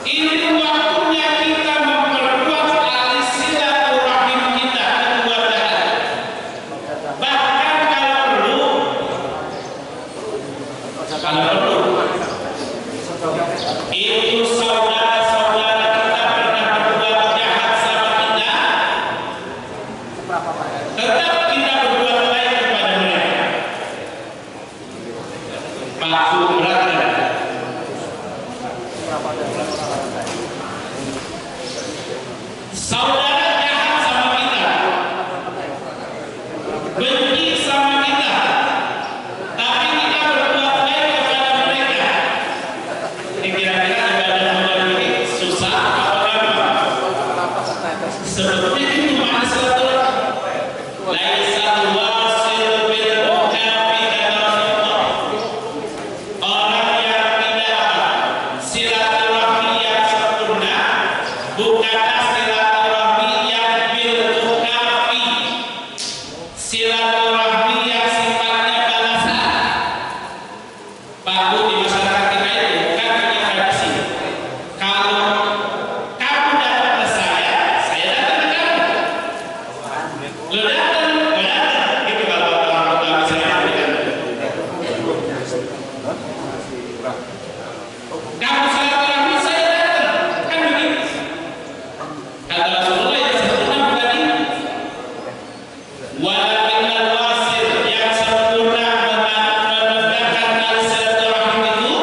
Ini waktunya kita memperkuat tali silaturahim kita kedua belah. Bahkan kalau perlu itu saudara-saudara kita pernah berbuat jahat sama kita, tetap kita berbuat baik kepada mereka. Pak Brother, saudara jahat sama kita, benci sama kita, tapi kita berbuat baik kepada mereka. Ini kira-kira ibadah model ini susah apa gampang? Seperti itu makna silaturahmi. Laisal wasil bil mukafi kata Rasulullah. Orang yang tidak silaturahmi yang sempurna bukanlah silaturahmi yang bil mukafi, silaturahmi yang sifatnya balasan. Pak Bu, di masyarakat kita itu kan punya tradisi. Kalau kamu datang ke saya datang ke kamu. Lo datang, gue datang. Itu kalau orang tua misalnya kan. Kamu silaturahmi, saya datang. Kan begitu. Kata Rasulullah yang sempurna bukan ini. Walakinnal wasil yang sempurna menegakkan tali silaturahim itu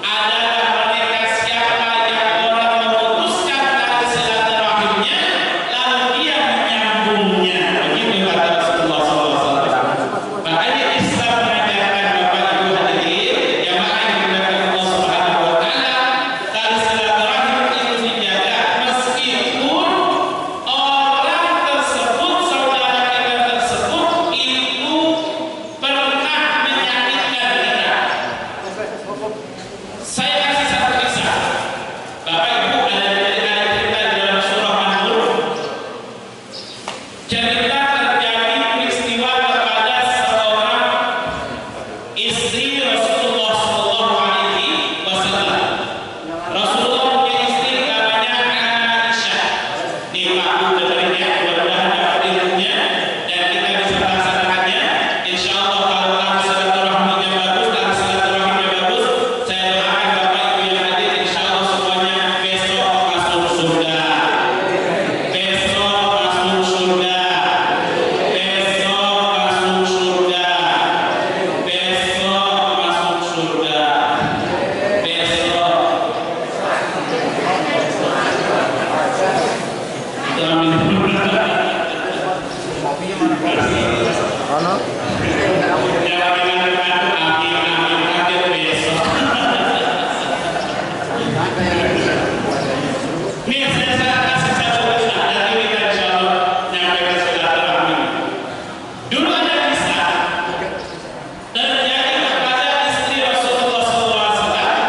adalah mereka siapa yang orang memutuskan tali silaturahimnya lalu dia menyambungnya. Begitu kata Rasulullah SAW. Makanya Islam mengajarkan Bapak Ibu hadirin jamaah yang dimuliakan Allah Subhanahu wa taala, tali silaturahim itu dijaga meskipun orang tersebut, saudara kita tersebut itu pernah menyakitkan kita. Saya kasih satu kisah. Bapak Ibu, ada cerita di dalam surah An-Nur. Cerita terjadi peristiwa kepada seorang istri Rasulullah SAW. Rasulullah punya istri namanya Aisyah. Nih Pak Bu dengerin ya, mudah-mudahan dapat ilmunya dan kita bisa melaksanakannya. Insya Allah kalau tali silaturahminya bagus, tali silaturahimnya bagus, saya doakan Bapak Ibu yang hadir, insya Allah semuanya besok masuk surga. Besok masuk surga. Besok masuk surga. Besok masuk surga. Besok. Itu amin. Jangan dengarkan amin hadir besok. Nih saya kasih satu kisah dari kita insya Allah nyampaikan silaturahmi. Dulu ada kisah terjadi kepada istri Rasulullah SAW.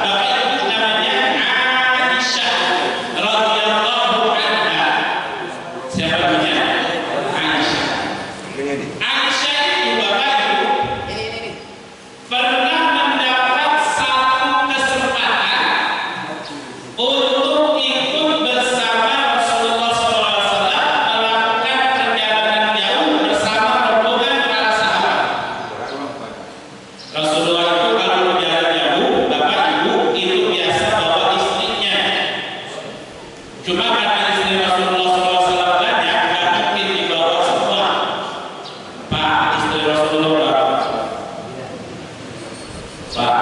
Bapak Ibu namanya Aisyah radhiyallahu anha. Siapa namanya? Aisyah. Aisyah itu Bapak Ibu pernah mendapat satu kesempatan untuk ikut bersama Rasulullah SAW melakukan perjalanan jauh bersama rombongan para sahabat. Rasulullah itu kalau berjalan jauh, Bapak Ibu itu biasa bawa istrinya. Cuma karena istri Rasulullah SAW banyak, nggak mungkin dibawa semua. Pak, istri Rasulullah berapa? Pak.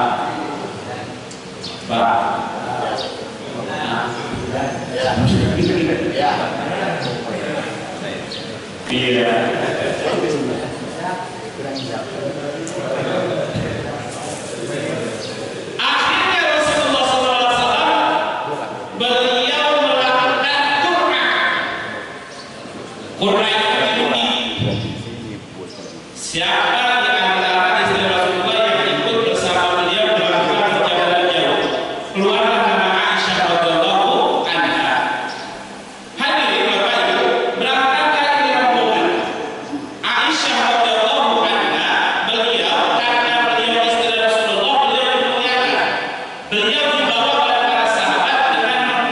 Iya. Akhirnya Rasulullah SAW beliau melakukan Qur'an itu siapa di antara istri Rasulullah yang ikut bersama beliau melakukan perjalanan jauh? Keluarlah nama Aisyah radhiyallahu anha. Hadirin Bapak Ibu, berangkatlah ini rombongan. Aisyah radhiyallahu anha, beliau karena beliau istri Rasulullah, beliau dimuliakan. Beliau dibawa oleh para sahabat dengan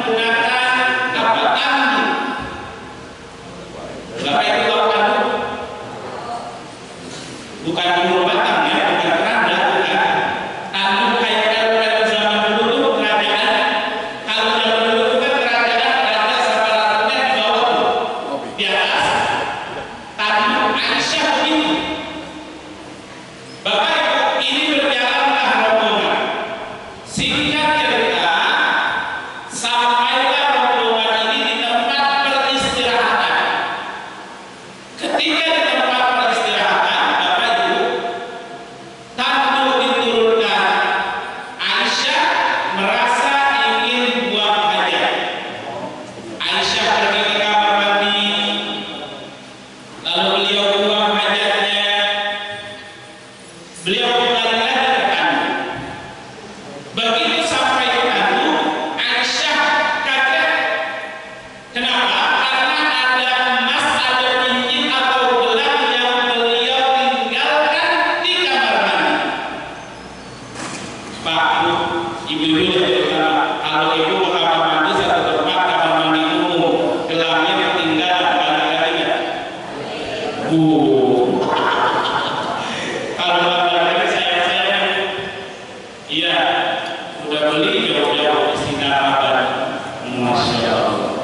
Masya Allah.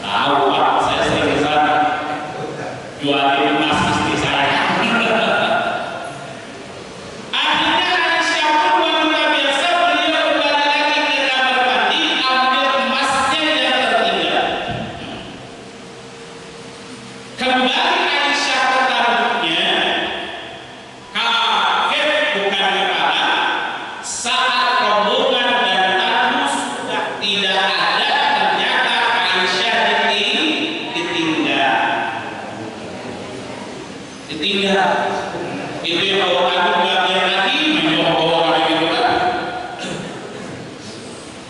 Tahu Pak, saya sering ke sana jualin emas istri saya. Akhirnya Aisyah pun wanita biasa, beliau kembali lagi ke kamar mandi, ambil emasnya yang tertinggal. Kembali Aisyah ke tabutnya, kaget bukan kepala, saat rombongan dan tamu sudah tidak ada, ternyata Aisyah ditinggal. Itu yang bawa aku bagian lagi menjawab gitu kan.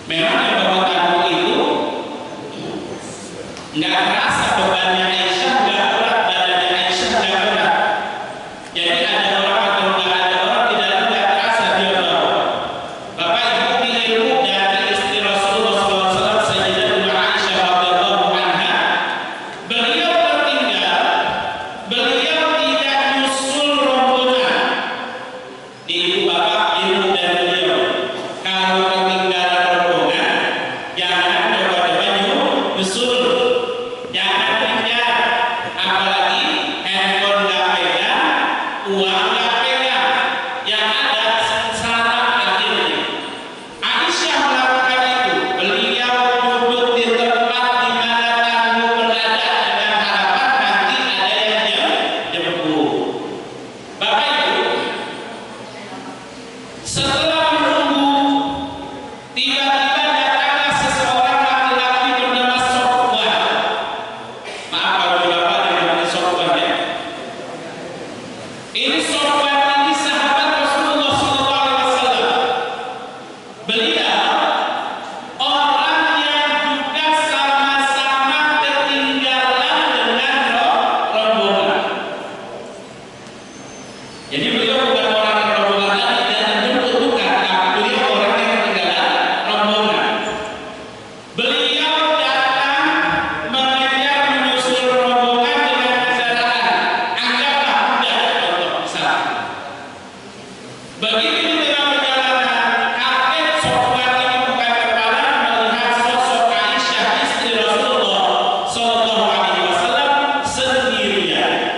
Memang yang bawa tamu itu nggak terasa bebannya Aisyah, nggak berat badannya Aisyah, nggak berat. Jadi ada orang atau nggak ada orang tidak terasa dia bawa. Bapak Ibu ilmu dari istri Rasulullah SAW, Sayyidatuna Aisyah radhiyallahu anha, beliau tertinggal, beliau tidak nyusul rombongan. Di ibu bapak ilmu dari beliau, kalau ketinggalan rombongan, jangan coba-coba nyusul, jangan kejar, apalagi handphone nggak pegang, uang nggak pegang, yang ada sengsara akhirnya. Aisyah melakukan itu, beliau duduk di tempat di mana tamu berada dengan harapan nanti ada yang jemput. Bapak Ibu, setelah menunggu, tiba-tiba datanglah seseorang laki-laki bernama Sofwan. Maaf kalau Bapak namanya Sofwan ya. Ini Sofwan ini sahabat Rasulullah SAW. Beliau orang yang juga sama-sama ketinggalan dengan rombongan. Jadi beliau bukan orang yang rombongan lagi dan menjemput, bukan, tapi beliau orang yang ketinggalan rombongan. Beliau datang mengejar menyusul rombongan dengan kendaraan. Anggaplah kuda contoh misalnya. Begitu di tengah perjalanan, kaget Sofwan ini bukan kepala melihat sosok Aisyah istri Rasulullah SAW sendirian.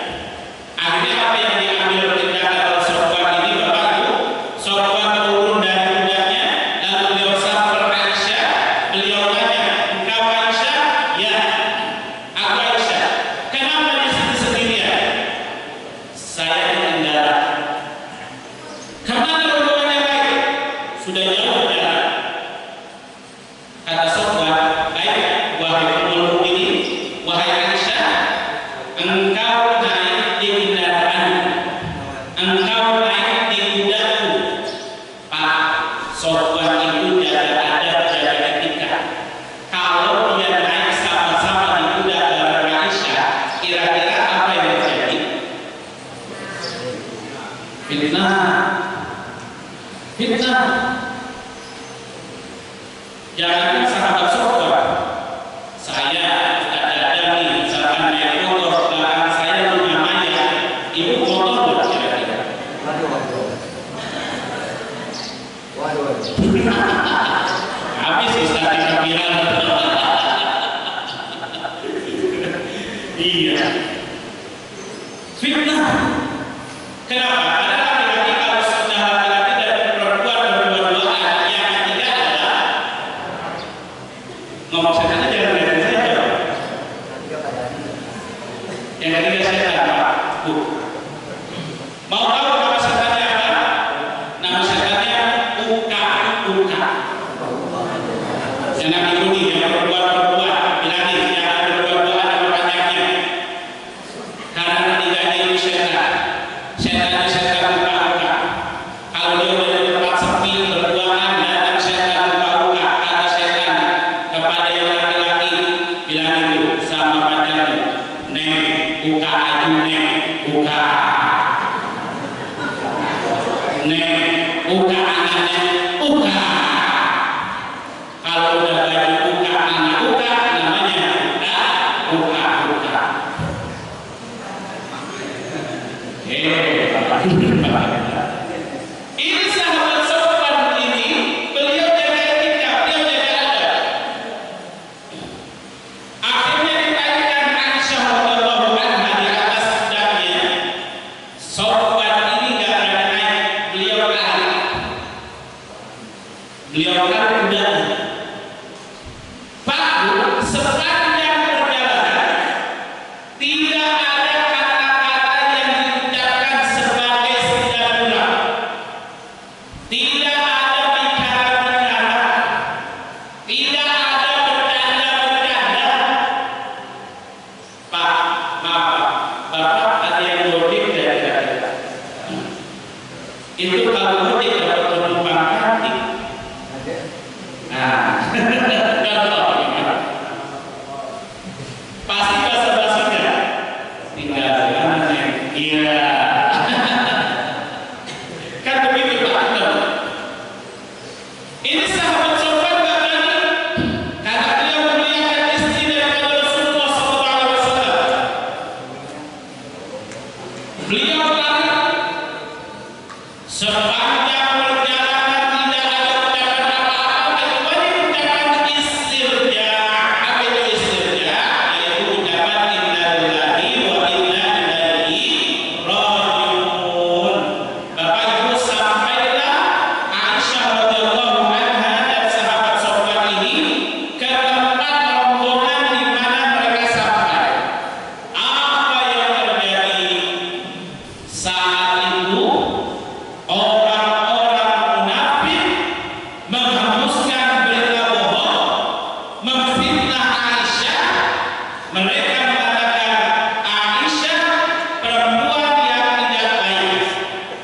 Akhirnya apa yang diambil tindakan oleh Sofwan ini, Bapak Ibu? Sofwan turun dari kudanya, lalu beliau samper Aisyah, beliau tanya, "Engkau Aisyah?" "Ya, aku Aisyah." "Kenapa di sini sendirian?" "Saya ketinggalan." "Kemana rombongan yang lain?" "Sudah jauh jalan." Kata Sofwan, "Baik, wahai Ummul Mukminin, wahai Aisyah, engkau naik di kendaraan, engkau naik di kudaku." Pak, Sofwan itu jaga adab, jaga etika. Kalau dia naik sama-sama di kuda bareng Aisyah, kira-kira apa yang terjadi? Fitnah. Jangan sahabat Sofwan, saya Ustaz Dadang nih, misalkan naik motor, belakang saya Luna Maya, ibu motor nggak kira-kira? Habis Ustaz di kamera. Iya. Fitnah. Kenapa? Ada laki-laki kalau sudah laki-laki dan perempuan berdua-duaan, yang ketiga adalah ngomong saja jangan lihat saja. Yang ketiga setan, Pak. Bu. Mau tahu nama setannya apa? Nama setannya Uka. Yang Nabi Budi, yang perempuan-perempuan, bilangin yang ada berdua-duaan nama panjangnya. Karena ketiganya itu setan. Setannya setan Uka. Kalau dia udah di tempat sepi berduaan, datang setan Uka. Kata setan kepada yang laki-laki, bilangin itu sama panjangnya. Neng, Uka aju neng, Uka. Neng, Uka anaknya, Uka. Kalau udah baju Uka anak Uka, namanya Uka. Ini sahabat Sofwan ini, beliau jaga etika, dia bulan. Pak Bu, sepanjang perjalanan tidak ada kata-kata yang diucapkan sebagai sindang. Tidak ada bicara-bicara. Tidak ada bercanda-bercanda. Pak, maaf, Bapak ada yang mudik dari kita. Itu kalau mudik dapat penumpang cantik. Nah, pasti basa-basinya tinggal jalannya. Iya. Kan begitu Pak. Ini sahabat sopan katanya karena dia memuliakan istri daripada Rasulullah SAW. Beliau berkata, sepanjang perjalanan tidak ada ucapan apa-apa kecuali ucapan istirja. Apa itu istirja? Yaitu ucapan inna lillahi wa inna ilaihi raji'un. Bapak Ibu, sampailah Aisyah radhiyallahu anha dan sahabat sopan ini ke tempat rombongan di mana mereka sampai. Apa yang terjadi saat itu? Orang-orang munafik menghembuskan berita bohong, memfitnah Aisyah. Mereka mengatakan Aisyah perempuan yang tidak baik,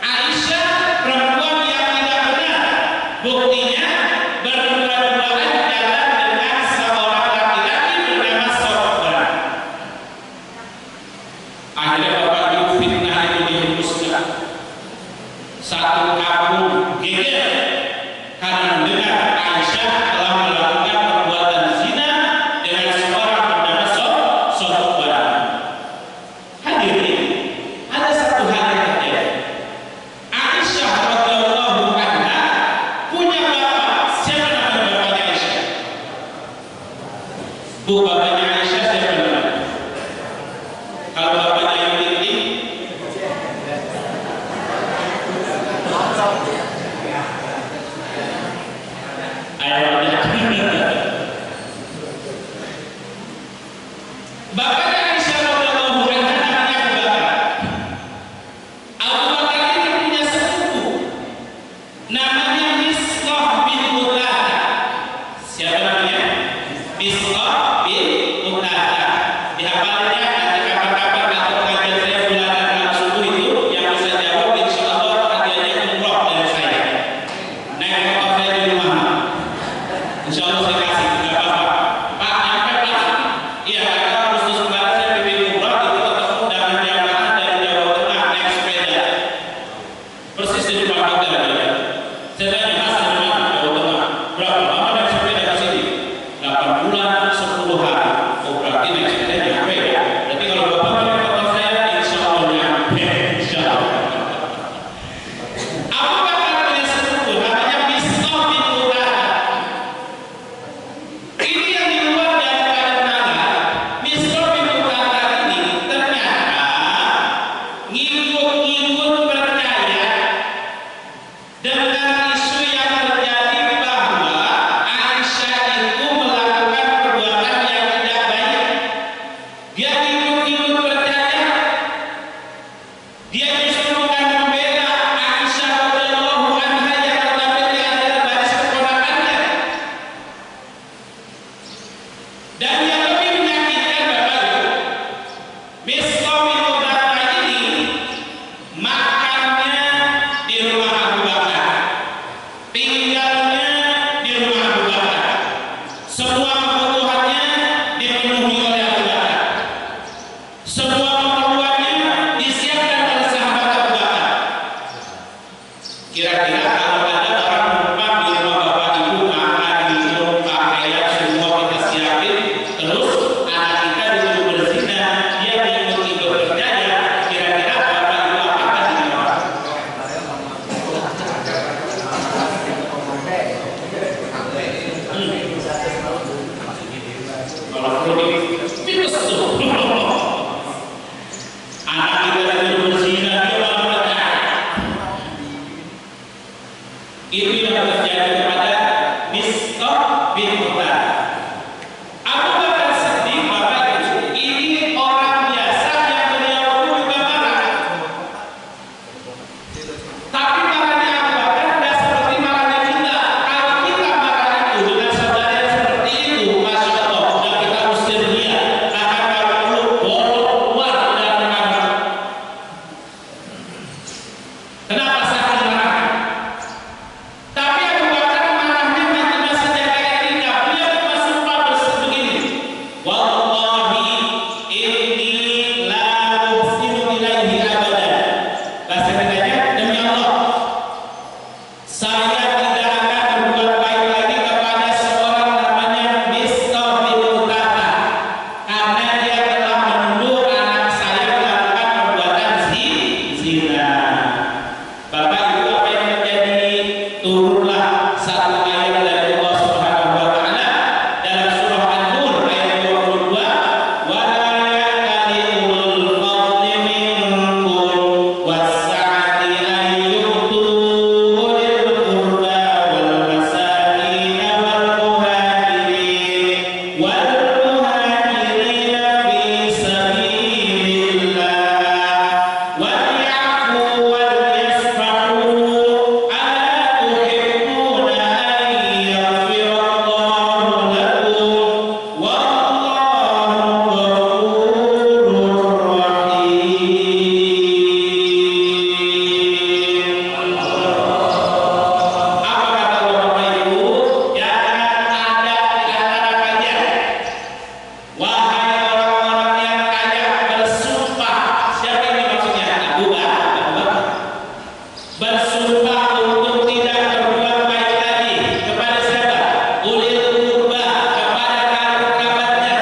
Aisyah perempuan yang tidak benar. Buktinya berdua-duaan jalan dengan seorang laki-laki bernama Sofwan. Akhirnya Bapak Ibu, fitnah itu dihembuskan. Satu kampung geger karena mendengar Aisyah telah melakukan perbuatan zina dengan seorang bernama Sofwan. Hadirin, ada satu hal yang terjadi. Aisyah radhiyallahu anha punya bapak. Siapa nama bapaknya Aisyah? Bu, bapaknya Aisyah siapa namanya? Kalau bapaknya yang tinggi, bapaknya Aisyah radhiyallahu anha namanya Abu Bakar. Abu Bakar ini punya sepupu namanya Misqah bin Uthadah. Siapa namanya? Misqah bin Uthadah. Dihafalnya nanti kapan-kapan atau kajian saya bulanan malam subuh itu yang bisa jawab insyaallah hadiahnya umroh dari saya. Naik motor saya di rumah. Insyaallah saya kasih, enggak apa-apa. Pak, nyampe Pak. Iya, kata Agustus kemarin saya bimbing umroh itu ketemu dengan jamaah dari Jawa Tengah naik sepeda. Persis di depan hotel ya. Saya tanya, Mas, dari mana? Jawa Tengah. Berapa lama naik sepeda ke sini? 8 bulan, 10 hari. Oh, berarti naik sepeda nyampe ya. Berarti kalau Bapak naik motor saya, insyaallah nyampe. Insyaallah. Abu Bakar punya sepupu namanya Misqah bin Uthadah. Ini yang di luar daripada nalar, Misqah bin Uthadah ini ternyata ngikut-ngikut percaya dengan isu yang terjadi bahwa Aisyah itu melakukan perbuatan yang tidak baik. Dia ngikut-ngikut percaya. Dia justru bukan membela Aisyah radhiyallahu anha yang notabene adalah baris keponakannya. Dan yang lebih menyakitkan Bapak Ibu, Misqah bin Uthadah ini makannya di rumah Abu Bakar, tinggalnya di rumah Abu Bakar, semua kebutuhannya dipenuhi oleh Abu Bakar, semua keperluannya disiapkan oleh sahabat Abu Bakar. Kira-kira kalau ada orang numpang di rumah Bapak Ibu, makan, minum, pakaian, semua kita siapin, terus anak kita disuruh berzina, dia ngikut-ngikut percaya, kira-kira Bapak Ibu apakah di rumah? Kalau perlu dipinus tuh. Anak kita disuruh berzina, dia malah percaya. Itu yang terjadi kepada Misqah Mistah bin Uthadah. Abu Bakar Siddiq, Bapak Ibu, ini orang biasa yang beliau pun juga marah. Tapi marahnya Abu Bakar tidak seperti marahnya kita. Kalau kita marah itu dengan saudara yang seperti itu, Masya Allah, dan kita usir dia, akan kalau perlu bolong keluar dan mengambil. Kenapa saya marah? Tapi Abu Bakar marahnya masih jaga etika. Beliau cuma sumpah begini. Wallahi inni la uhsinu ilaihi abadan. Bahasa Indonesianya, demi Allah, saya tidak akan berbuat baik lagi kepada seorang namanya Mistah bin Uthadah, karena dia telah menuduh anak saya melakukan perbuatan zina. Bapak Ibu, apa yang terjadi? Turunlah satu ayat dari Allah Subhanahu wa taala dalam surah An-Nur ayat 22, wa la ya'tali ulul fadli minkum was-sa'ati an yu'tu ulil qurba wal masakin wal muhajirin fi sabilillah wal ya'fu wal yasfahu ala tuhibbuna an yaghfirallahu lakum wallahu ghafurur rahim. Apa kata Bapak Ibu? Jangan ada di antara kalian, wahai orang-orang yang kaya, bersumpah. Siapa ini maksudnya? Abu Bakar. Bersumpah untuk tidak berbuat baik lagi kepada siapa? Ulil qurba, kepada kerabatnya.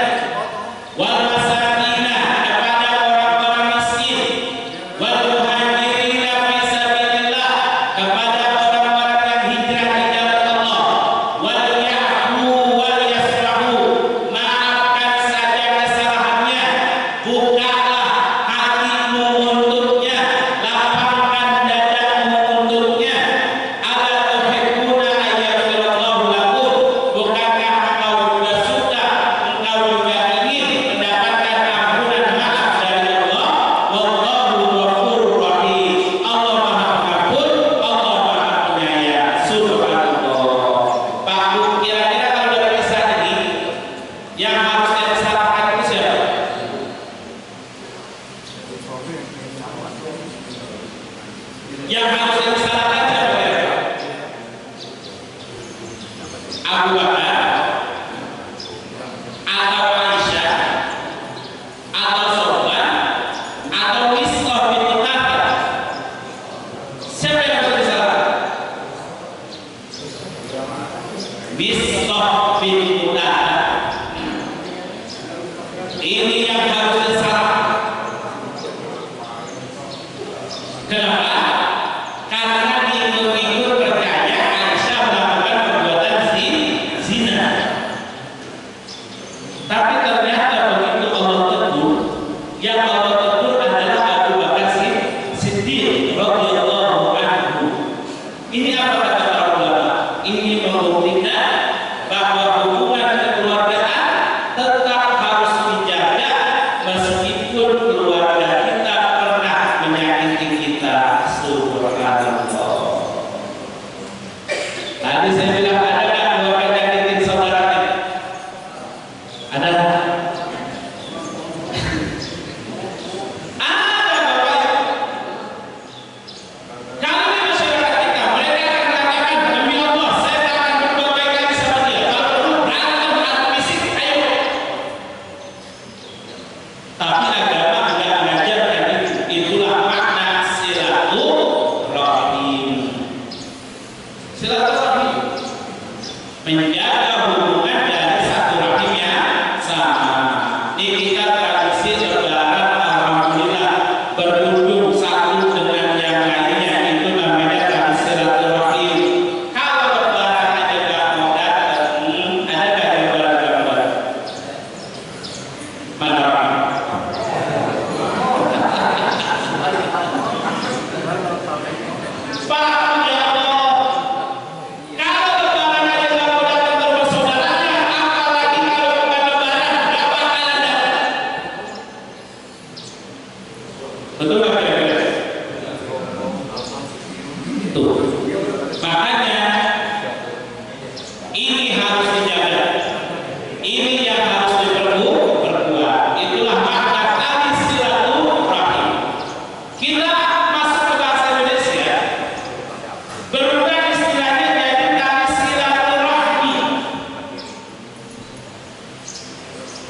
Wal masakina, kepada orang-orang miskin. Wal muhajirina fi sabilillah, kepada orang-orang yang hijrah di jalan Allah. Wal ya'fu wal yasfahu, maafkan saja kesalahannya. Bukalah hatimu untuknya, lapangkan dadamu untuknya. Ala tuhibbuna an yaghfirallahu lakum, bukankah engkau juga suka, engkau juga ingin mendapatkan ampunan maaf dari Allah? Wallahu ghafurur rahim. Allah Maha Pengampun, Allah Maha Penyayang. Subhanallah. Pak Bu, kira-kira kalau dari kisah ini yang harusnya disalahkan itu siapa? Yang harusnya disalahkan siapa kira-kira? Abu Bakar atau Aisyah atau Sofwan atau Mistah bin Uthadah? Siapa yang harus disalahkan? Mistah bin Uthadah. Ini yang harus disalahkan. Kenapa? Karena diikut-ikut percaya Aisyah melakukan perbuatan zina. Tapi ternyata begitu Allah tegur, yang Allah tegur adalah Abu Bakar Siddiq radhiyallahu anhu. Ini apa kata para ulama? Ini membuktikan bahwa hubungan kekeluargaan tetap harus dijaga meskipun keluarga kita pernah menyakiti kita. Subhanallah. Tadi saya bilang ada nggak keluarga nyakitin saudaranya? Ada nggak? Ada, Bapak Ibu. Kalau di masyarakat kita, mereka akan katakan, demi Allah, saya tak akan berbuat baik lagi sama dia. Kalau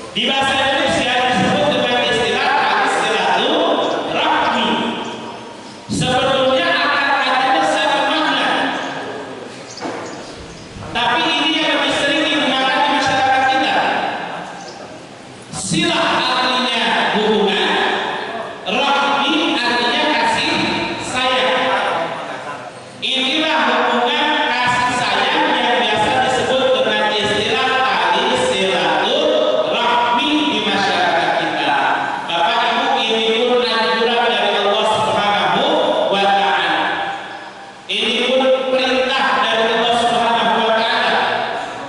Di bahasa Indonesia disebut dengan istilah silaturahmi. Sebetulnya akar-akarnya sama makna, tapi ini yang lebih sering digunakan di masyarakat kita. Silah artinya hubungan, rahmi artinya kasih sayang. Inilah hubungan kasih sayang yang biasa disebut dengan istilah tali silaturahmi di masyarakat kita. Bapak Ibu, ini pun anjuran dari Allah Subhanahu wa Ta'ala. Ini pun perintah dari Allah Subhanahu wa Ta'ala.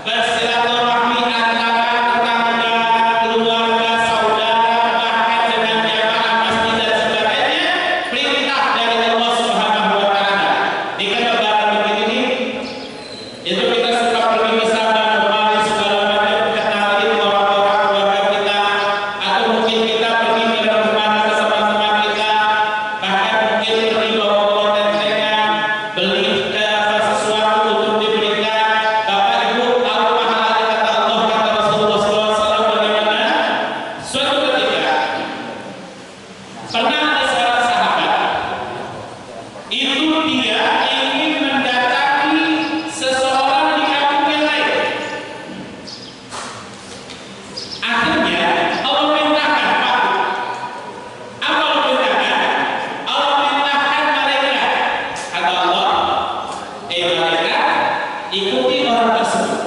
Bersilaturahmi antara tetangga, keluarga, saudara, bahkan dengan jamaah masjid dan sebagainya, perintah dari Allah Subhanahu wa Ta'ala. Di kan lebaran begini itu kita suka pergi ke sana kemari segala macam, kenalin orang-orang keluarga kita, atau mungkin kita pergi ke rumah ke teman-teman kita, bahkan mungkin pergi bawa tentengan, beli sesuatu untuk diberikan. Bapak Ibu tahu pahala kata Allah, kata Rasulullah SAW bagaimana? Suatu ketika pernah ada seorang sahabat, itu dia ingin mendatangi seseorang di kampung yang lain. Akhirnya Allah perintahkan, Pak. Apa Allah perintahkan? Allah perintahkan malaikat. Kata Allah, malaikat, ikuti orang tersebut.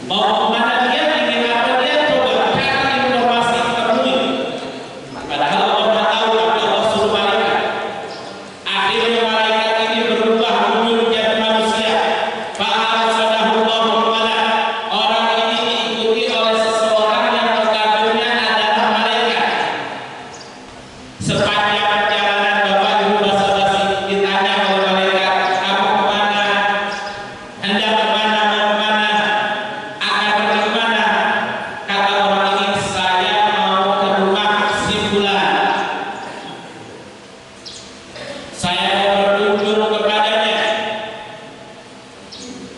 Mau kemana dia, ingin apa dia, coba cari informasi, temui. Padahal Allah tahu apa Allah suruh malaikat. Akhirnya malaikat ini berubah wujud menjadi manusia. Fa'arsalahullahu malak. Orang ini diikuti oleh seseorang yang notabene adalah malaikat. Sepanjang perjalanan Bapak Ibu basa-basi ditanya oleh malaikat, kamu kemana? Hendak kemana? Mau kemana? Akan pergi kemana? Kata orang ini, saya mau ke rumah si fulan. Saya mau berkunjung kepadanya.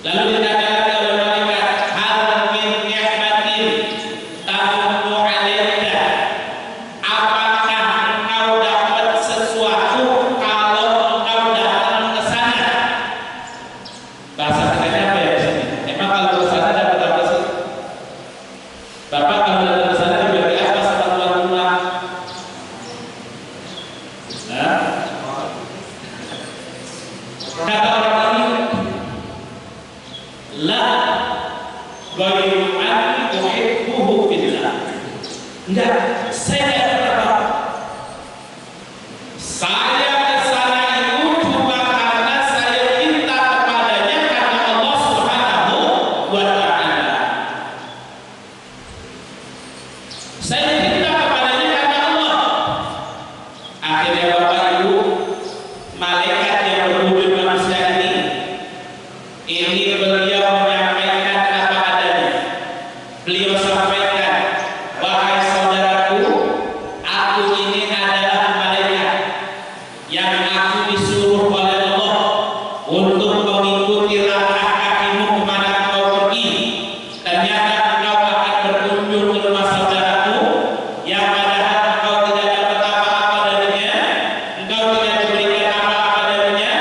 Lalu ditanya lagi oleh malaikat, hal min ni'matin tamunnu 'alaika. Apakah engkau dapat sesuatu kalau engkau datang ke sana? Bahasa kitanya apa ya di sini? Emang kalau ke sana dapat apa sih? Bapak kalau datang ke sana diberi apa sama tuan rumah? Nah, kata orang ini, la ghairu anni uhibbuhu fillah. Enggak, saya tidak apa. Saya ke sana itu cuma karena saya cinta kepadanya, kata Allah Subhanahu wa Ta'ala. Saya cinta kepadanya karena Allah. Akhirnya Bapak Ibu, malaikat yang berwujud manusia ini beliau menyampaikan apa adanya. Beliau sampaikan, wahai saudaraku, aku ini adalah malaikat yang aku disuruh oleh Allah untuk mengikuti langkah kakimu kemana kau pergi. Ternyata engkau akan berkunjung ke rumah saudaraku yang padahal engkau tidak dapat apa-apa darinya, engkau tidak diberikan apa-apa darinya,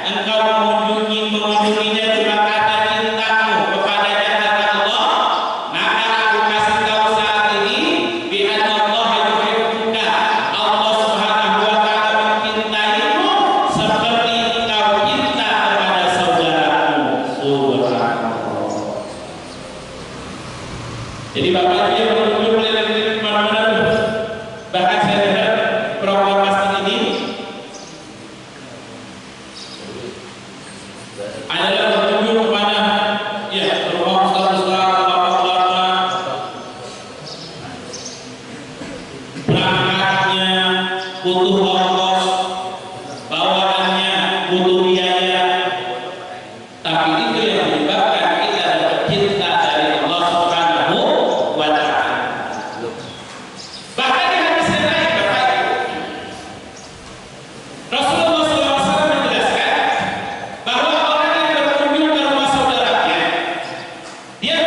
engkau mengunjunginya cuma karena cintamu kepadanya, kata Allah. Maka aku kasih tahu saat ini, bi anna Allah yuhibbuka. Allah Subhanahu wa Ta'ala mencintaimu seperti engkau cinta kepada saudaramu. Subhanallah. Jadi Bapak Ibu yang berkunjung keliling-keliling kemana-mana tuh. Bahkan saya lihat program masjid ini adalah berkunjung kepada rumah ustaz-ustaz, bapak-bapak, berangkatnya butuh ongkos, bawaannya butuh biaya, tapi itu yang menyebabkan kita dapat cinta dari Allah Subhanahu wa Ta'ala. Bahkan di hadis yang lain, Bapak Ibu, Rasulullah SAW menjelaskan bahwa orang yang berkunjung ke rumah saudaranya, dia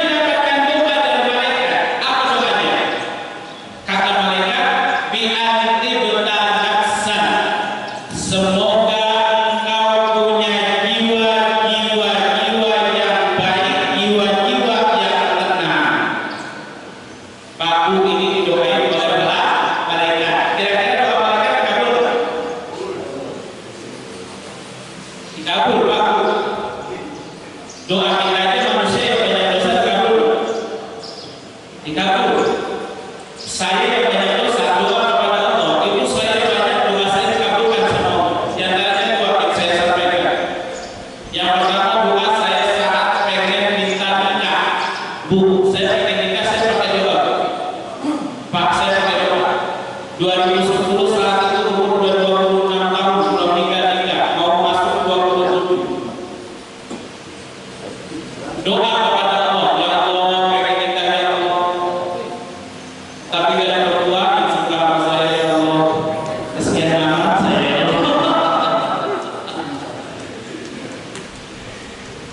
Bu, saya ingin nikah, saya pakai doa. Pak, saya pakai doa. 2010 saat itu umur 26 tahun, belum nikah, mau masuk 27. Doa kepada Allah, ya Allah, pengen nikah ya Allah. Tapi gak ada mertua yang suka sama saya ya Allah. Kesian amat saya ya Allah.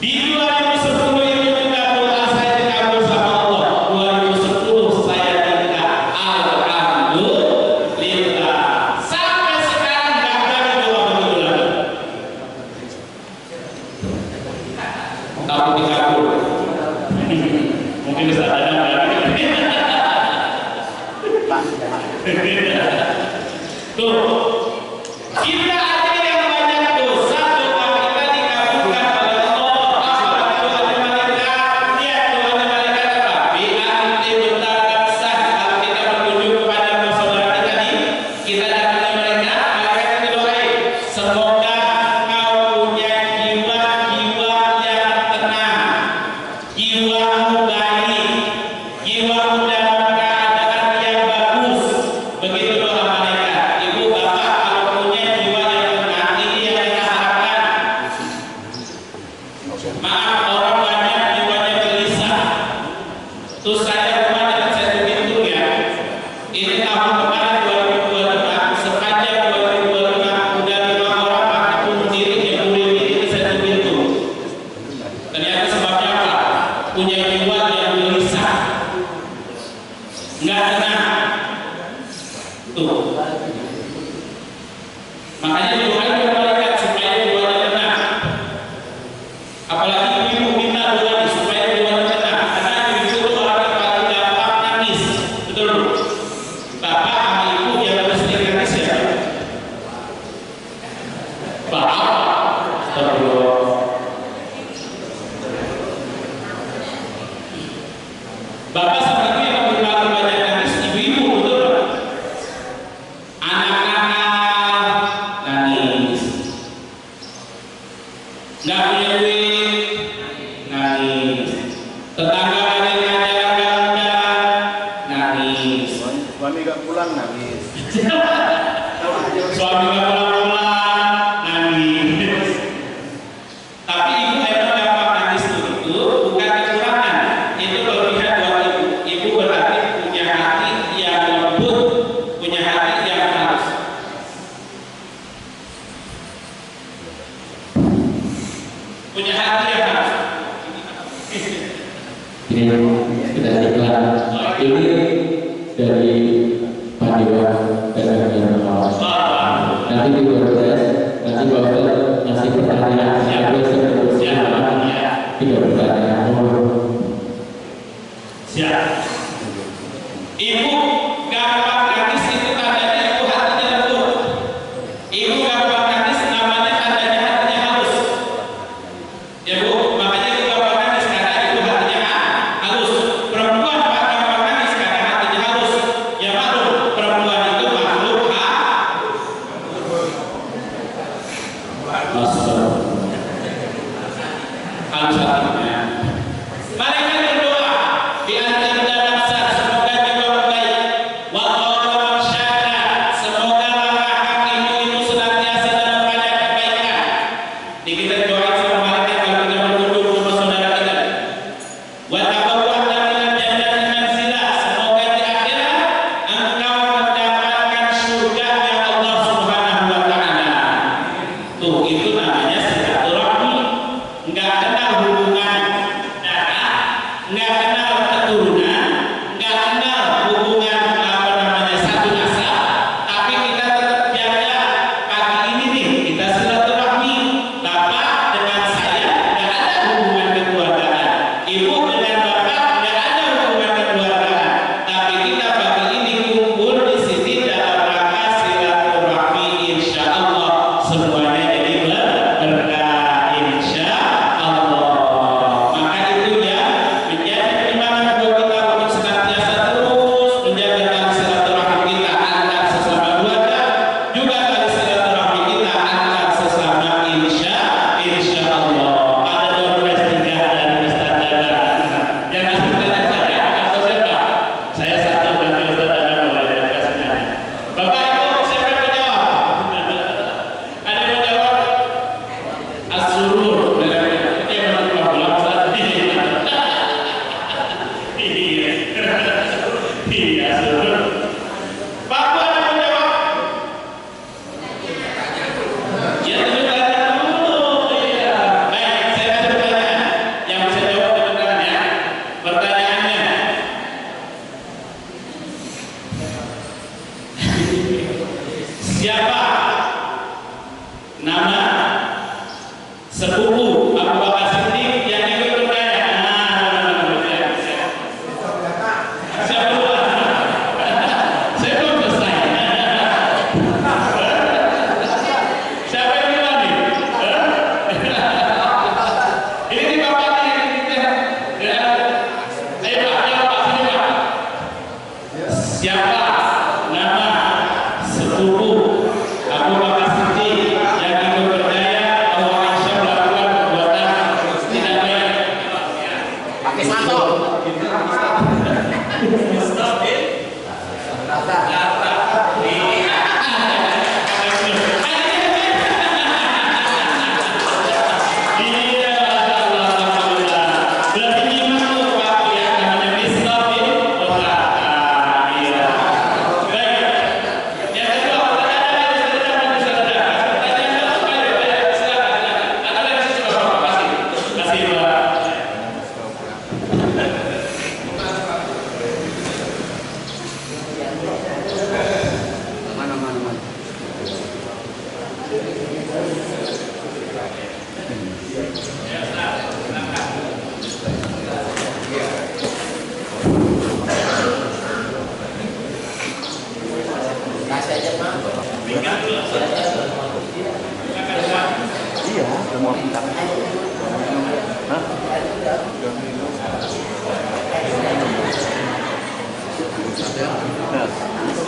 Di 2010 itu minta doa saya dikabul sama Allah. 2010 saya nikah. Alhamdulillah. Sampai sekarang gak berani doa begitu lagi. Takut dikabul. Mungkin bisa ada tuh, kita ada yang banyak dosa, doa kita dikabulkan oleh Allah. Apa doanya malaikat? Lihat doanya malaikat apa? Bi'anti bertakab sah. Kalau kita berkunjung kepada saudara kita nih, kita datang mereka, malaikat itu doain. Semoga engkau punya jiwa-jiwa yang tenang, jiwamu baik, jiwamu dalam keadaan yang bagus. Begitu doa malaikat. Ibu bapak kalau punya jiwa yang tenang, ini yang kita harapkan. Maaf, orang banyak jiwanya gelisah. Terus saya kemarin saya begitu ya. Ini tahun kemarin 2025, sepanjang 2025 udah 5 orang pakai bunuh diri yang bunuh diri saya begitu. Ternyata sebabnya apa? Punya jiwa yang gelisah, nggak tenang. Tuh. Makanya doain kepada malaikat supaya jiwanya tenang. Apalagi ibu minta doa supaya jiwanya tenang. Karena ibu itu orang yang paling gampang nangis. Betul Bu? Bapak sama ibu yang harus sering nangis ya? Bapak. Terus. Bapak sama ibu yang paling banyak nangis ibu-ibu, betul? Anak-anak nangis, nggak punya duit nangis, tetangga ada yang jalan-jalan nangis, Suami gak pulang nangis. suami nggak pulang-pulang nangis. Tapi ibu emang gampang nangis itu bukan kekurangan, itu kelebihan buat ibu. Ibu berarti punya hati yang lembut, punya hati yang halus. Punya hati yang halus. Ini kita iklan. Ini dari Pak Dewa dan yang lain. Nanti di proses, nanti Bapak ngasih pertanyaan. Tidak bertanya. Siap. Ibu gampang nangis itu tandanya ibu hatinya lembut. Ibu gampang nangis namanya tandanya hatinya halus. Ya Bu, makanya ibu gampang nangis karena ibu hatinya halus. Perempuan Pak gampang nangis karena hatinya halus. Ya maklum, perempuan itu makhluk halus hatinya. Malaikat berdoa di antara nafsat, semoga jiwa baik. Wallahu syada, semoga langkah kakimu itu senantiasa dalam banyak kebaikan. Di kita doain sama malaikat kalau kita berkunjung sama saudara kita. Wa tabawwa'na minal jannati manzilah, semoga di akhirat engkau mendapatkan surga yang Allah Subhanahu wa taala. Tuh, itu namanya silaturahmi. Enggak kenal hubungan darah, enggak kenal keturunan, enggak kenal hubungan satu nasab, tapi kita tetap jaga pagi ini nih kita silaturahmi. Bapak dengan saya enggak ada hubungan kekeluargaan, ibu dengan bapak enggak ada hubungan kekeluargaan, tapi kita pagi ini kumpul di sini dalam rangka silaturahmi. Insya Allah semuanya jadi berkah, insya Allah. Maka itu ya menjadi pertimbangan buat kita untuk senantiasa terus menjaga tali silaturahmi kita antar sesama keluarga, juga tali silaturahmi kita antar sesama insya Allah. Ada doa dari Ustaz Dadang. Jangan sebentar Iya, seluruh. Pak, ada yang jawab? Ya, tanya dulu. Iya. Baik, saya bertanya. Yang bisa jawab benar ya. Pertanyaannya. Siapa nama sepupu Abu Bakar Siddiq yang ikut berdaya? Siapa lupa? Saya belum selesai. Siapa yang bilang nih? Ini di bapaknya ini. Ayo Pak, jawab Pak, sini Pak. Siapa nama sepupu Abu Bakar Siddiq yang ikut berdaya bahwa Aisyah melakukan perbuatan tidak baik? Pakai santo. Iya, alhamdulillah. Berarti nyimak tuh Pak ya, namanya Misbah bin Otak. Iya. Baik. Yang kedua, pertanyaan dari saudara. Pertanyaan baik, silakan. Ada lagi coba Pak kasih Pak. Mana. Kasih aja Pak. Iya, udah mau pindah. Hah?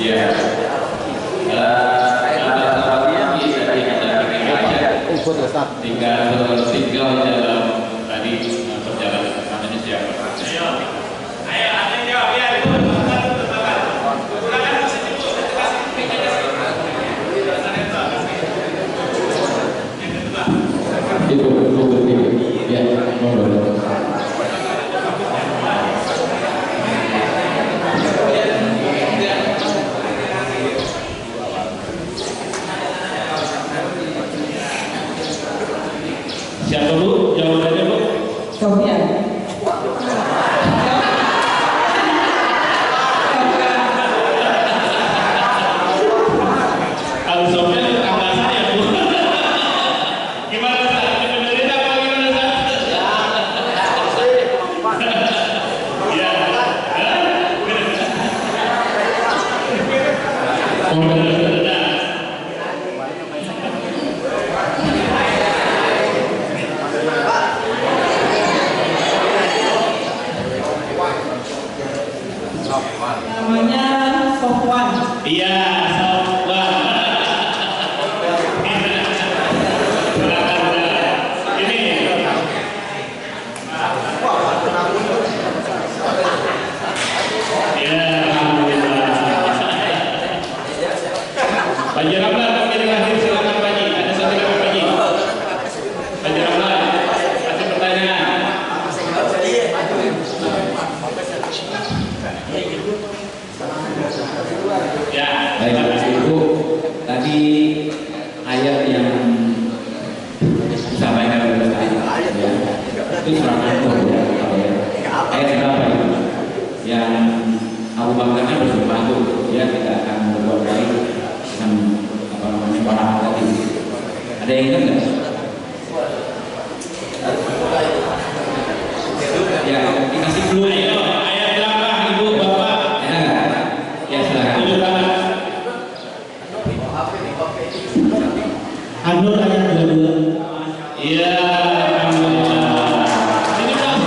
Ya. Sahabat-sahabat bisa dikatakan aja. Ikut Ustaz. Tinggal dalam tadi perjalanan namanya siapa? Ayo, ada yang jawab ya. Silakan bisa jemput. Itu ya, ngobrol. Siapa Bu? Jawabannya Bu? Sofian. Kalau Sofian itu kakak saya Bu. Gimana Ustaz? Benerin apa gimana Ustaz? Ya. Namanya Sofwan. Iya, Sofwan. Ini. Ya, alhamdulillah. Pak Ramlan, kami lahir silakan Pak Haji. Ada satu lagi Pak Haji. Pak Ramlan, kasih pertanyaan. Ya, Baik, Ibu, tadi ayat yang disampaikan oleh Ustaz ya, itu surat An-Nur ya. Ayat berapa itu? Yang Abu Bakarnya bersumpah itu dia tidak akan berbuat baik dengan apa namanya para tadi. Ada yang ingat nggak? Ya, dikasih dulu. ayo, ayat berapa Ibu Bapak? Enak nggak? Ya silakan. Tunjuk tangan. An-Nur ayat 22. Iya, alhamdulillah. Ini Pak.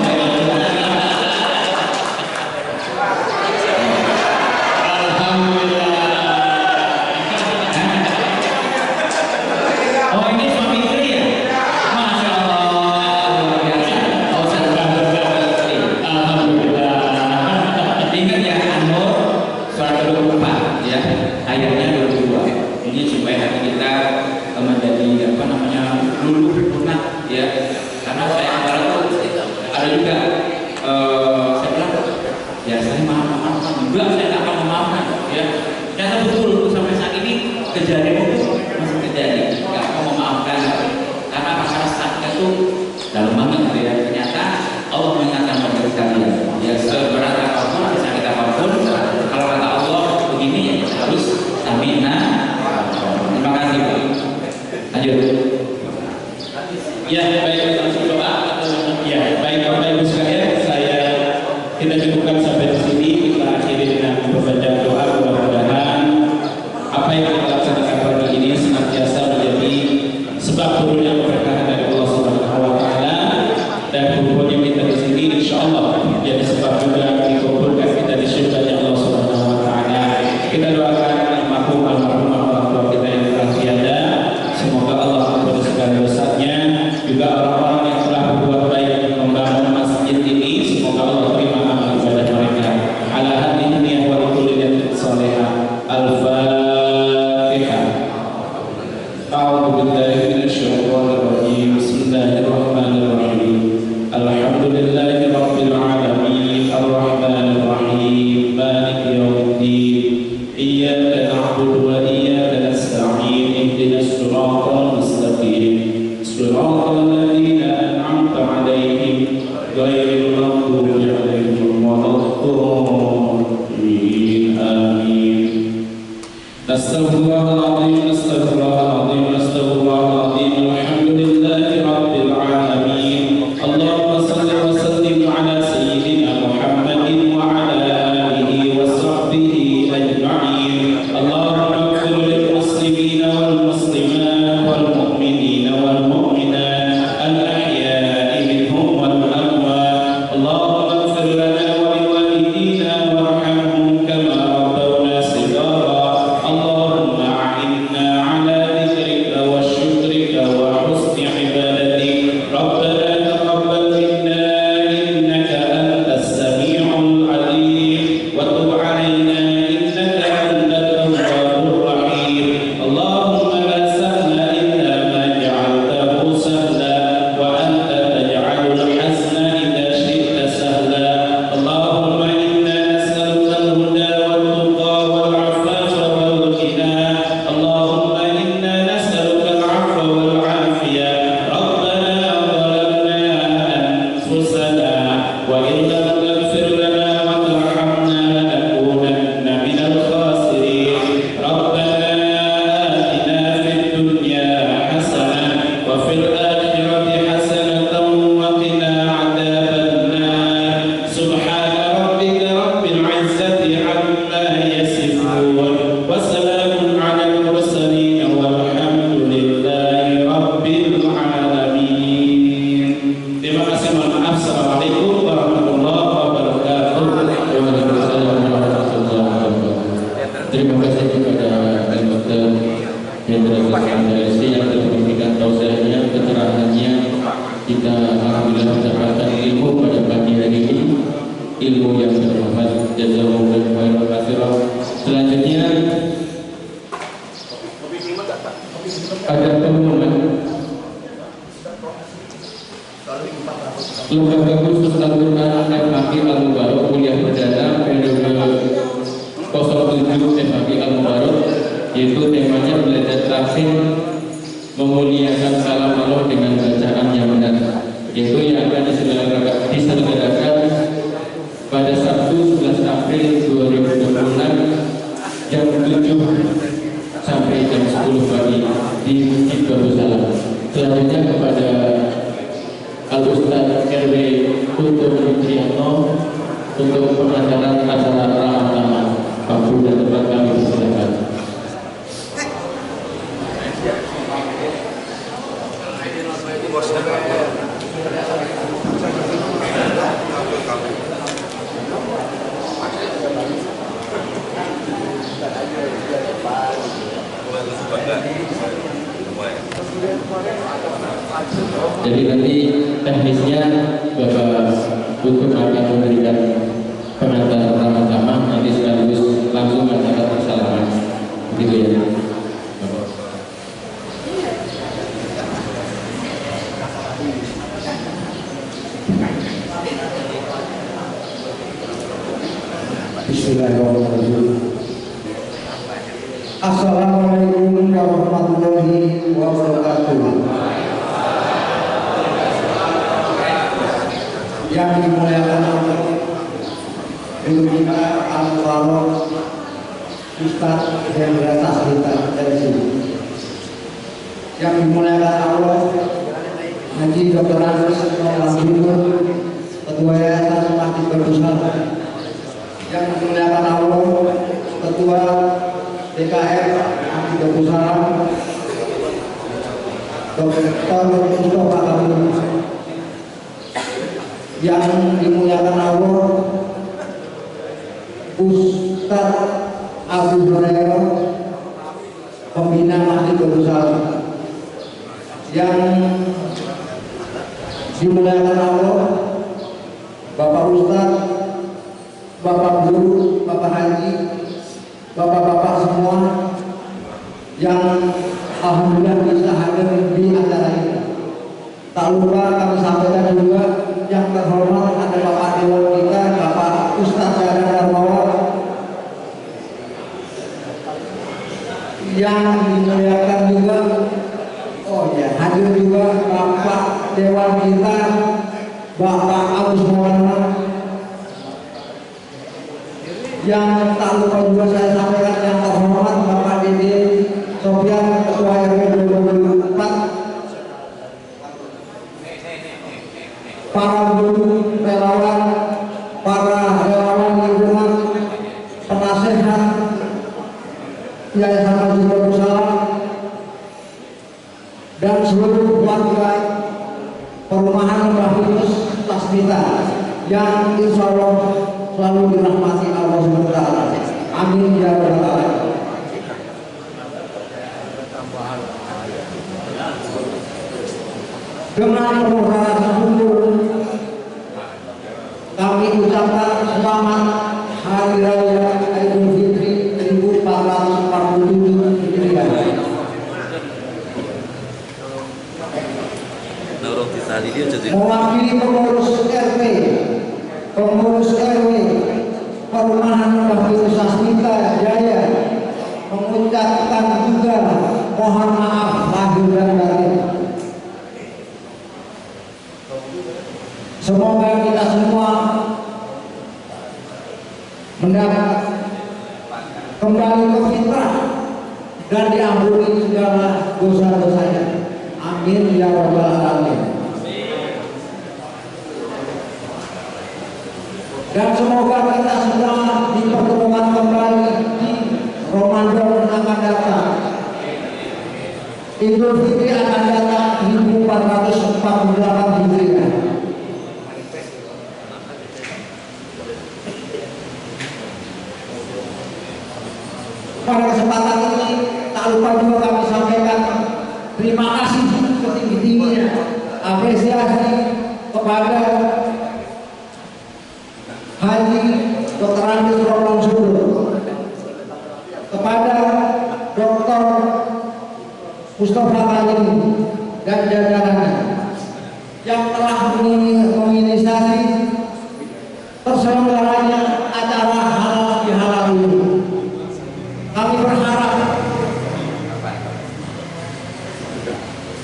Alhamdulillah. Oh, ini suami istri ya? Masya Allah, luar biasa. Oh, sedang istri. Alhamdulillah. Ingat ya, An-Nur surat 24 ya, ayatnya 22. Ini supaya hati kita menjadi apa namanya luluh lunak ya. Karena saya kemarin tuh ada juga saya bilang ya saya maaf enggak, saya nggak kita cukupkan sampai di sini. Kita akhiri dengan pembacaan doa. Mudah-mudahan apa yang kita laksanakan pagi ini senantiasa menjadi sebab turunnya keberkahan dari Allah Subhanahu wa taala, dan kumpulnya kita di sini insyaallah jadi sebab juga dikumpulkan kita di surga Allah Subhanahu wa taala. Kita doakan almarhum orang tua kita yang telah tiada, semoga Allah ampuni segala dosanya, juga orang-orang yang telah berbuat baik membangun masjid ini, semoga Allah terima amal ibadah mereka. Ala hadhihi niyyah wa kulli niyatin shalihah. Al-Fatihah. A'udzu billahi minasyaitonir rajim. Bismillahirrahmanirrahim. Alhamdulillahi rabbil alamin. Arrahmanir rahim. Maliki yaumiddin. Iyyaka na'budu wa iyyaka nasta'in. Ihdinas siratal mustaqim. Siratal ladzina an'amta 'alaihim ghairil maghdubi 'alaihim waladdallin. Amin. Astaghfirullahaladzim, astaghfirullahaladzim, astaghfirullahaladzim. Alhamdulillahi rabbil alamin. Allahumma salli wa sallim ala sayyidina Muhammadin wa ala alihi wa sahbihi ajma'in. Allahumma ighfir lil muslimina wal muslimat wal mu'minina wal mu'minat al ahya'i minhum wal amwat. Allahumma ighfir lana wa liwalidina warhamhum kama rabbawna shighara. اللهم أعنا على ذكرك وشكرك وحسن عبادتك. ربنا تقبل منا إنك أنت السميع العليم وتب علينا إنك أنت التواب الرحيم. اللهم لا سهل إلا ما جعلته سهلا وأنت تجعل الحزن إذا شئت سهلا. اللهم إنا نسألك الهدى والتقى والعفاف والغنى. اللهم إنا نسألك العفو والعافية. ربنا ظلمنا أنفسنا وإن لم تغفر لنا وترحمنا لنكونن من الخاسرين. ربنا آتنا في الدنيا حسنة وفي الآخرة حسنة وقنا عذاب النار. سبحان ربك رب العزة عما يصفون وسلام على المرسلين والحمد لله رب العالمين. Terima kasih, mohon maaf. Assalamualaikum warahmatullahi wabarakatuh. Waalaikumsalam warahmatullahi wabarakatuh. Terima kasih kepada Dr. Hendra Kusnandar yang telah memberikan tausiahnya, keterangannya. Kita alhamdulillah mendapatkan ilmu pada pagi hari ini, ilmu yang bermanfaat. Jazakumullahu khairan. Selanjutnya ada pengumuman Lembaga Khusus Al-Quran FHQ Al-Mubarak kuliah perdana periode 07 FHQ Al-Mubarak, yaitu temanya belajar tahsin memuliakan kalam Allah dengan bacaan yang benar, yaitu yang akan diselenggarakan pada Sabtu 11 April 2026 jam 7 sampai jam 10 pagi di Masjid Darussalam. Selanjutnya kepada Al-Ustaz RW Untung Fitriano untuk pengajaran acara Ramadan. Waktu dan tempat kami persilakan. Jadi nanti teknisnya Bapak Untung akan memberikan pengantar pertama-tama, nanti sekaligus langsung acara persalaman, gitu ya. Bismillahirrahmanirrahim. Assalamualaikum warahmatullahi wabarakatuh. Yang dimuliakan oleh Ibu kita Al-Mubarak Ustaz Hendra Tasrita dari sini. Yang dimuliakan Allah Haji Dr. Andes Lambimun Ketua Yayasan Masjid Berusaha, yang dimuliakan Allah, Ketua DKM Masjid Berusaha, Dr. Mustafa Karim, yang dimuliakan Allah, Ustaz Abu Hurairah, pembina Masjid Berusaha, yang dimuliakan Allah, Bapak Ustaz, Bapak Guru, Bapak Haji, Bapak-bapak semua yang alhamdulillah bisa hadir di acara ini. Tak lupa kami sampaikan juga yang terhormat ada Bapak Dewan kita, Bapak Ustaz Jaya Darmawan, yang dimuliakan juga, oh ya, hadir juga Bapak Dewan kita, Bapak Agus Maulana, yang tak lupa juga saya sampaikan yang terhormat Bapak Dede Sofian, Ketua RW 24, para guru, relawan, para relawan lingkungan, penasehat Yayasan Masjid Berusaha, dan seluruh warga perumahan Mbah Yunus Tasmita yang insya Allah selalu dirahmati Allah SWT. Amin ya rabbal alamin. Dengan penuh rasa syukur kami ucapkan selamat Hari Raya Idul Fitri 1447 Hijriah. Mewakili pengurus RT, pengurus RW, perumahan Mbah Yunus Tasmita Jaya, mengucapkan juga mohon maaf lahir dan batin. Semoga kita semua mendapat kembali ke fitrah dan diampuni segala dosa-dosanya. Amin ya rabbal alamin. Dan semoga kita semua dipertemukan kembali di Ramadan akan datang. Idul Fitri akan datang 1448 Hijriah. Pada kesempatan ini tak lupa juga kami sampaikan terima kasih setinggi-tingginya, apresiasi kepada Haji Dr. Andis Rolong Sudur, kepada Dr. Mustafa Karim dan jajarannya yang telah menginisiasi terselenggaranya acara halal bihalal ini. Kami berharap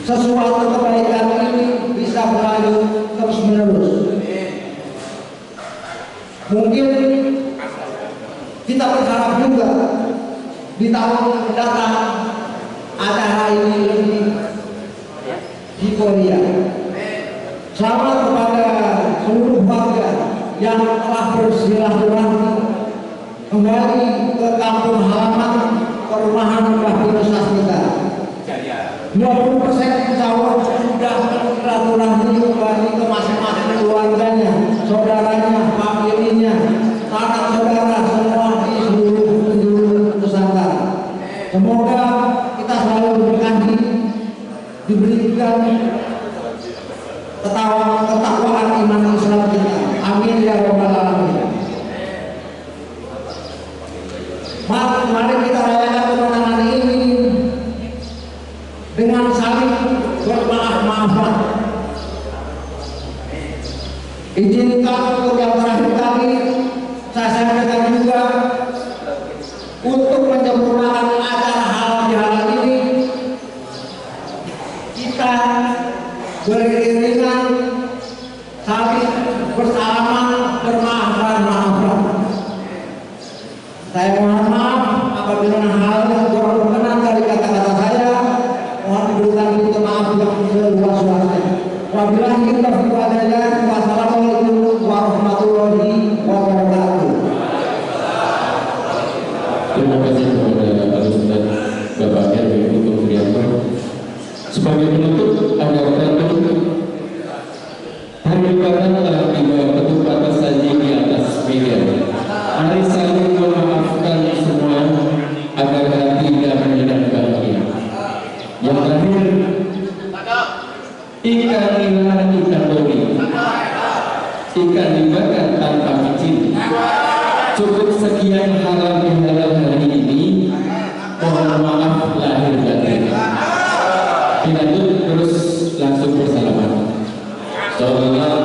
sesuatu kebaikan ini bisa berlanjut terus menerus. Mungkin kita berharap juga di tahun mendatang acara ini lebih hiporia. Selamat kepada seluruh warga yang telah bersilaturahmi kembali ke kampung halaman perumahan Mbah Yunus Tasmita. 20% insya Allah sudah bersilaturahmi kembali ke masing-masing keluarganya, saudaranya, familinya, sanak saudara semua di seluruh penjuru Nusantara. Semoga kita selalu diberikan ketakwaan iman Islam kita. Amin ya rabbal alamin. Mari kita rayakan kemenangan ini dengan saling bermaaf-maafan. Izinkan untuk yang terakhir kali saya sampaikan juga untuk menyempurnakan acara halal bihalal ini, kita beriringan saling bersalaman, bermaaf-maafan. Saya mohon maaf apabila hal yang kurang berkenan dari kata-kata saya, mohon diberikan maaf yang seluas-luasnya. sekian halal bihalal hari ini, mohon maaf lahir batin. Kita tuh terus langsung bersalaman. Sallallahu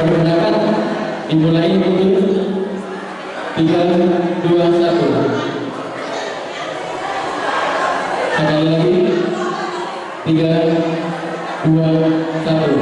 Perkenalkan dimulai untuk 3, 2, 1. Sekali lagi 3, 2, 1.